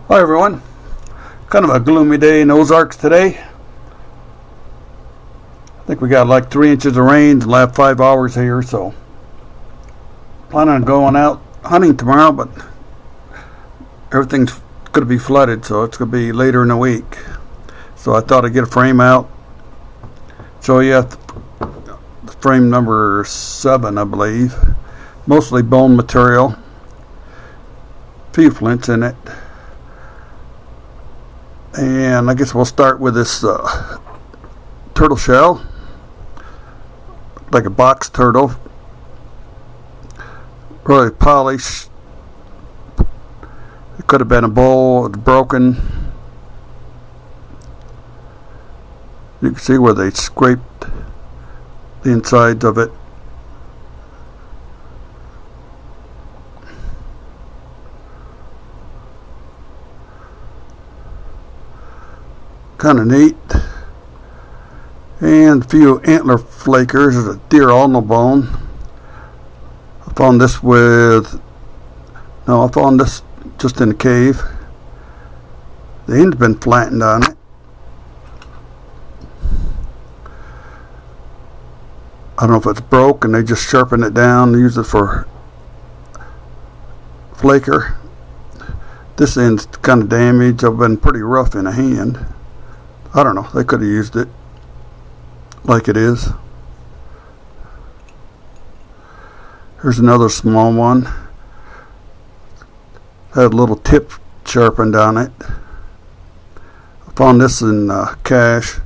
Hi everyone. Kind of a gloomy day in Ozarks today. I think we got like 3 inches of rain in the last 5 hours here, so planning on going out hunting tomorrow, but everything's going to be flooded, so it's going to be later in the week. So I thought I'd get a frame out, show you the frame number 7, I believe. Mostly bone material, few flints in it. And I guess we'll start with this turtle shell, like a box turtle, really polished. It could have been a bowl, it's broken. You can see where they scraped the insides of it. Kind of neat. And a few antler flakers. There's a deer ulnar bone. I found this just in a cave. The end's been flattened on it. I don't know if it's broke and they just sharpen it down and use it for flaker. This end's kind of damaged. I've been pretty rough in the hand. I don't know, they could have used it like it is. Here's another small one. Had a little tip sharpened on it. I found this in cache,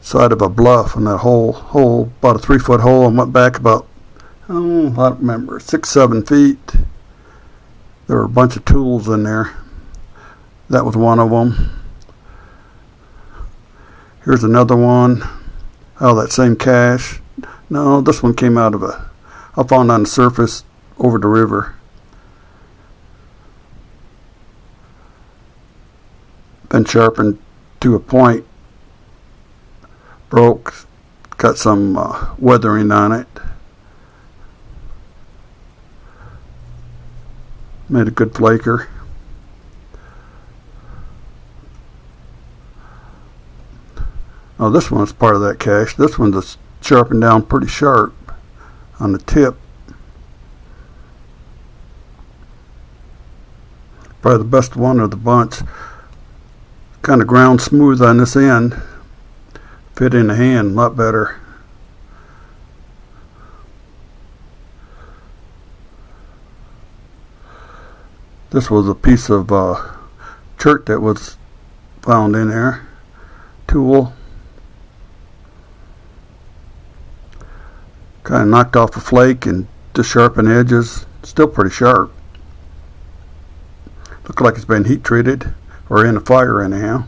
side of a bluff, and that hole, about a 3-foot hole, and went back about, I don't remember, 6-7 feet. There were a bunch of tools in there. That was one of them. Here's another one out of that same cache. No, this one came out of I found on the surface over the river. Been sharpened to a point. Broke. Got some weathering on it. Made a good flaker. Oh, this one's part of that cache. This one's sharpened down pretty sharp on the tip. Probably the best one of the bunch. Kind of ground smooth on this end. Fit in the hand a lot better. This was a piece of chert that was found in there. Tool. Kind of knocked off a flake and the sharpened edges. Still pretty sharp. Looks like it's been heat treated or in a fire anyhow.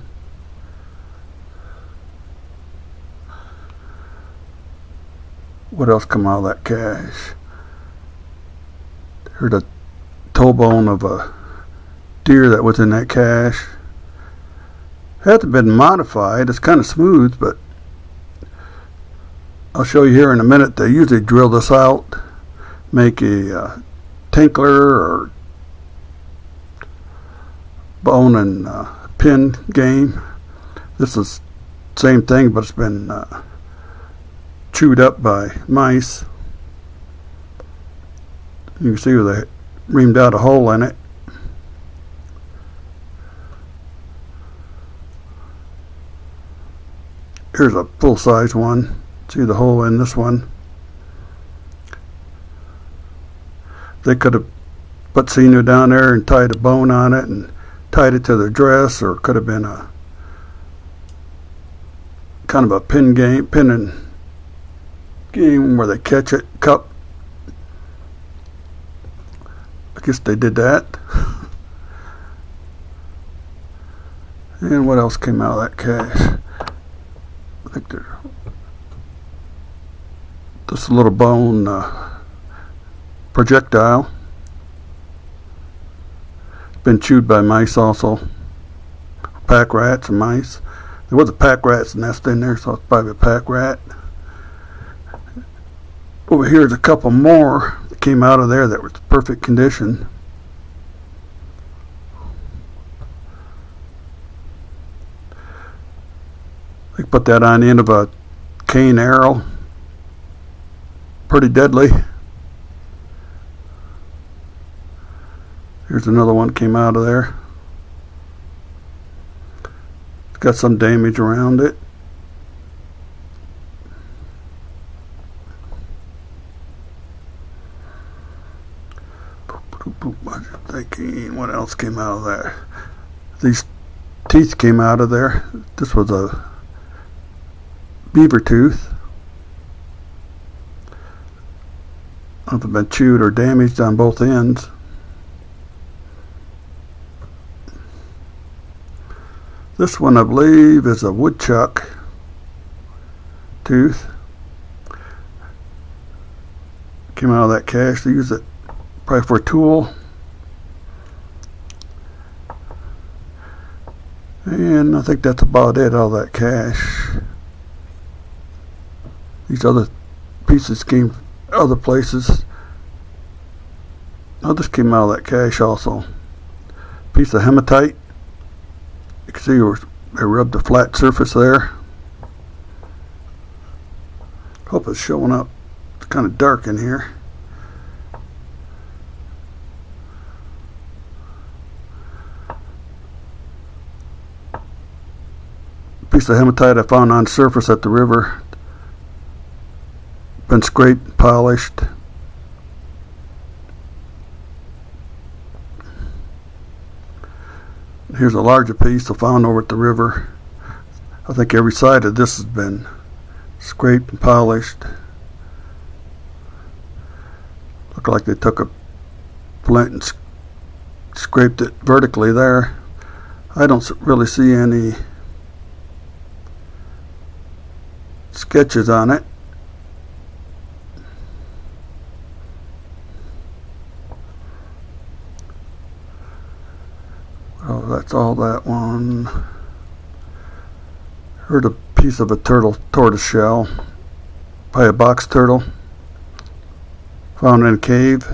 What else come out of that cache? Here's a toe bone of a deer that was in that cache. Hasn't been modified. It's kind of smooth, but I'll show you here in a minute. They usually drill this out, make a tinkler or bone and pin game. This is the same thing, but it's been chewed up by mice. You can see where they reamed out a hole in it. Here's a full-size one. See the hole in this one. They could have put sinew down there and tied a bone on it and tied it to their dress, or it could have been a kind of a pinning game where they catch it, cup. I guess they did that. And what else came out of that cache? I think there's this little bone projectile. Been chewed by mice also. Pack rats and mice. There was a pack rat's nest in there, so it's probably a pack rat. Over here is a couple more that came out of there that was perfect condition. They put that on the end of a cane arrow. Pretty deadly. Here's another one came out of there. It's got some damage around it. I'm thinking, what else came out of there? These teeth came out of there. This was a beaver tooth. I don't know if it's been chewed or damaged on both ends. This one, I believe, is a woodchuck tooth. Came out of that cache. They use it probably for a tool. And I think that's about it, all that cache. These other pieces came from other places. Oh, this came out of that cache also. Piece of hematite. You can see where they rubbed the flat surface there. Hope it's showing up. It's kind of dark in here. Piece of hematite I found on surface at the river. Been scraped, polished. Here's a larger piece I found over at the river. I think every side of this has been scraped and polished. Look like they took a flint and scraped it vertically there. I don't really see any sketches on it. Oh, that's all that one. Heard a piece of a tortoise shell. Probably a box turtle. Found in a cave.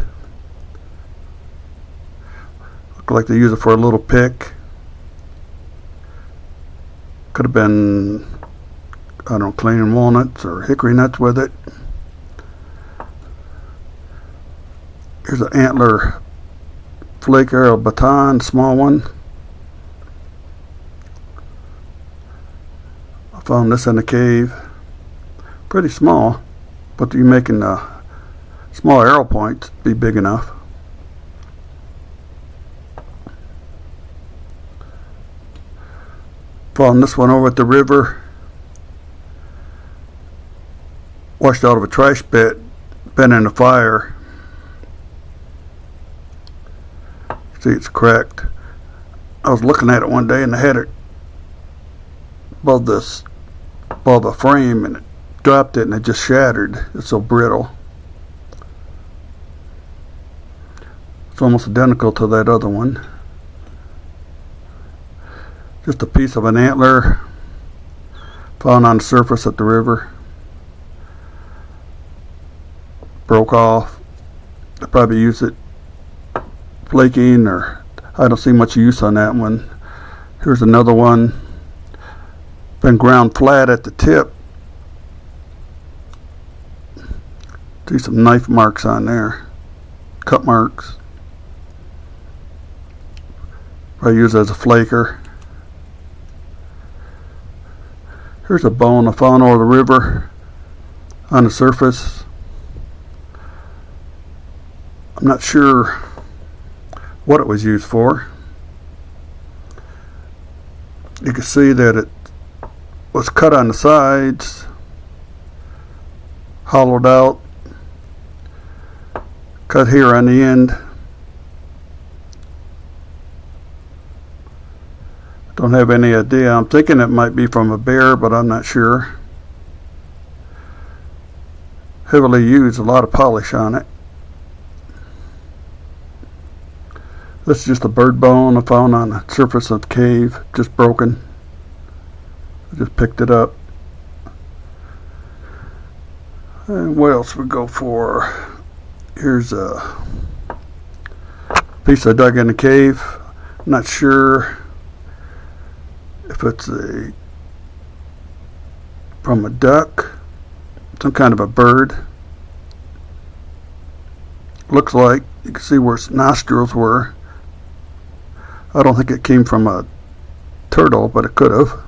Looked like they use it for a little pick. Could have been, I don't know, cleaning walnuts or hickory nuts with it. Here's an antler flaker, a baton, small one. I found this in a cave. Pretty small, but you're making small arrow points be big enough. Found this one over at the river. Washed out of a trash pit, been in a fire. See, it's cracked. I was looking at it one day and I had it above the frame, and it dropped it and it just shattered. It's so brittle. It's almost identical to that other one. Just a piece of an antler found on the surface at the river. Broke off. I probably used it flaking, or I don't see much use on that one. Here's another one. Been ground flat at the tip. See some knife marks on there. Cut marks. I use it as a flaker. Here's a bone I found over the river on the surface. I'm not sure what it was used for. You can see that it was cut on the sides, hollowed out, cut here on the end. Don't have any idea. I'm thinking it might be from a bear, but I'm not sure. Heavily used, a lot of polish on it. This is just a bird bone I found on the surface of the cave, just broken. I just picked it up. And what else we go for? Here's a piece I dug in the cave. I'm not sure if it's a from a duck, some kind of a bird. Looks like you can see where its nostrils were. I don't think it came from a turtle, but it could have.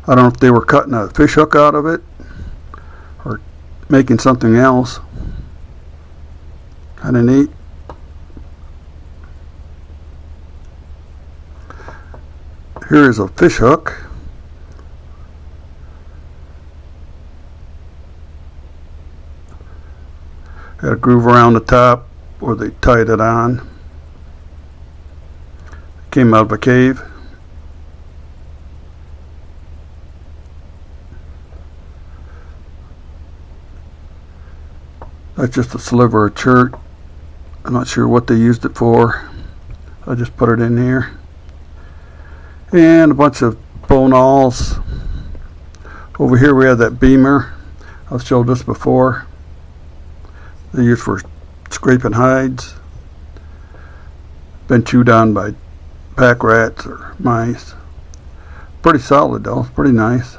I don't know if they were cutting a fish hook out of it or making something else. Kind of neat. Here is a fish hook. Had a groove around the top where they tied it on. Came out of a cave. That's just a sliver of chert. I'm not sure what they used it for. I just put it in here. And a bunch of bone awls. Over here we have that beamer. I've showed this before. They're used for scraping hides. Been chewed on by pack rats or mice. Pretty solid though, pretty nice.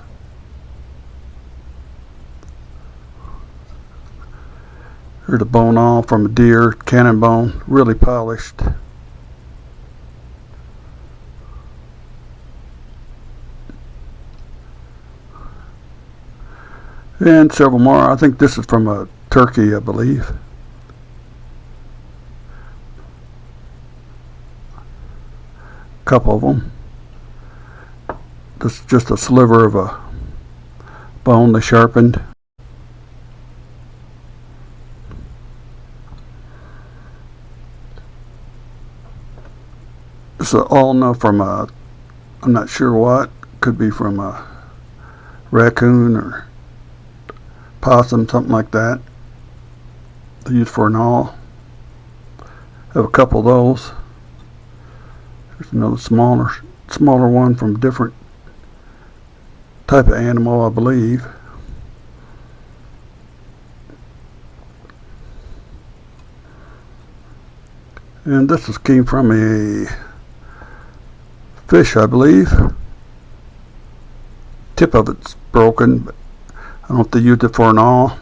Here's a bone awl from a deer, cannon bone, really polished. And several more. I think this is from a turkey, I believe. Couple of them. This is just a sliver of a bone they sharpened. This is all from a, I'm not sure what, could be from a raccoon or possum, something like that. They use for an awl. Have a couple of those. There's another smaller one from a different type of animal, I believe. And this came from a fish, I believe. Tip of it's broken, but I don't know if they used it for an awl.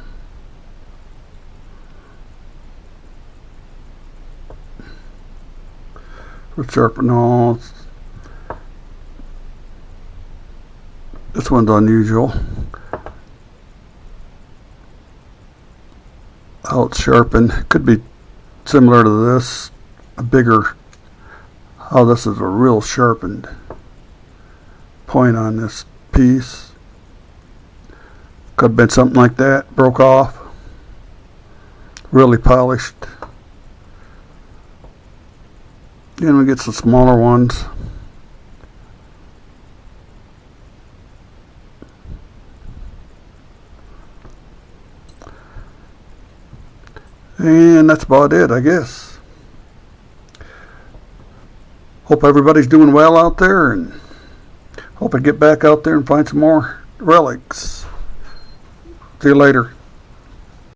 For sharpen awls. This one's unusual. How it's sharpened. Could be similar to this. A bigger. How this is a real sharpened point on this piece. Could have been something like that. Broke off. Really polished. And we get some smaller ones. And that's about it, I guess. Hope everybody's doing well out there, and hope I get back out there and find some more relics. See you later.